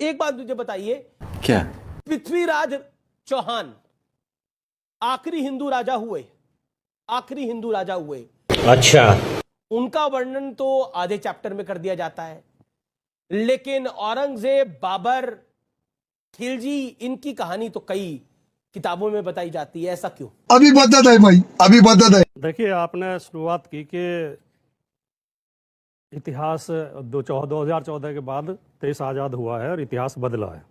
एक बात मुझे बताइए, क्या? पृथ्वीराज चौहान आखिरी हिंदू राजा हुए, आखिरी हिंदू राजा हुए। अच्छा, उनका वर्णन तो आधे चैप्टर में कर दिया जाता है, लेकिन औरंगजेब, बाबर, खिलजी, इनकी कहानी तो कई किताबों में बताई जाती है। ऐसा क्यों? अभी बदत है भाई, अभी बदत है। देखिए, आपने शुरुआत की कि इतिहास 2014 के बाद देश आज़ाद हुआ है और इतिहास बदला है।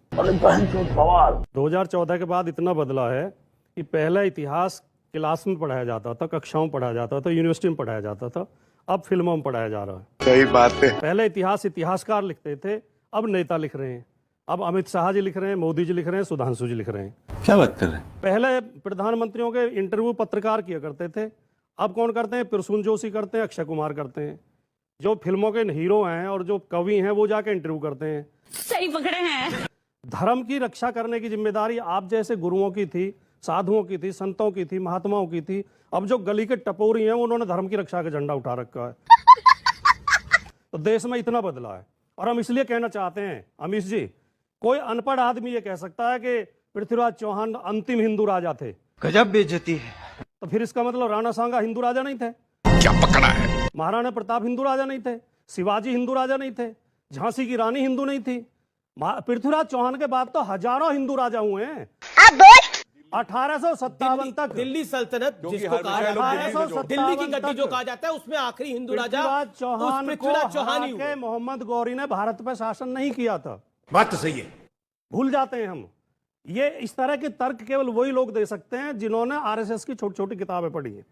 2014 के बाद इतना बदला है कि पहले इतिहास क्लास में पढ़ाया जाता था, कक्षाओं में पढ़ाया जाता था, यूनिवर्सिटी में पढ़ाया जाता था, अब फिल्मों में पढ़ाया जा रहा है। सही बात है। पहले इतिहास इतिहासकार लिखते थे, अब नेता लिख रहे हैं। अब अमित शाह जी लिख रहे हैं, मोदी जी लिख रहे हैं, सुधांशु जी लिख रहे हैं। क्या बात कर रहे हैं? पहले प्रधानमंत्रियों के इंटरव्यू पत्रकार किया करते थे, अब कौन करते हैं? प्रसून जोशी करते हैं, अक्षय कुमार करते हैं। जो फिल्मों के हीरो हैं और जो कवि हैं वो जाके इंटरव्यू करते हैं। सही पकड़े हैं। धर्म की रक्षा करने की जिम्मेदारी आप जैसे गुरुओं की थी, साधुओं की थी, संतों की थी, महात्माओं की थी। अब जो गली के टपोरी हैं उन्होंने धर्म की रक्षा का झंडा उठा रखा है। तो देश में इतना बदला है। और हम इसलिए कहना चाहते हैं, अमीश जी, कोई अनपढ़ आदमी ये कह सकता है कि पृथ्वीराज चौहान अंतिम हिंदू राजा थे। गजब बेइज्जती है। तो फिर इसका मतलब राणा सांगा हिंदू राजा नहीं थे? क्या पकड़ा है? महाराणा प्रताप हिंदू राजा नहीं थे? शिवाजी हिंदू राजा नहीं थे? झांसी की रानी हिंदू नहीं थी? पृथ्वीराज चौहान के बाद तो हजारों हिंदू राजा हुए हैं। 1857 तक दिल्ली सल्तनत जिसको कहा जाता है, दिल्ली की गद्दी जो कहा जाता है, उसमें आखिरी हिंदू राजा पृथ्वीराज चौहान ही को हुए। मोहम्मद गौरी ने भारत पर शासन नहीं किया था। बात तो सही है। भूल जाते हैं हम। ये इस तरह के तर्क केवल वही लोग दे सकते हैं जिन्होंने आरएसएस की छोटी छोटी किताबें पढ़ी हैं।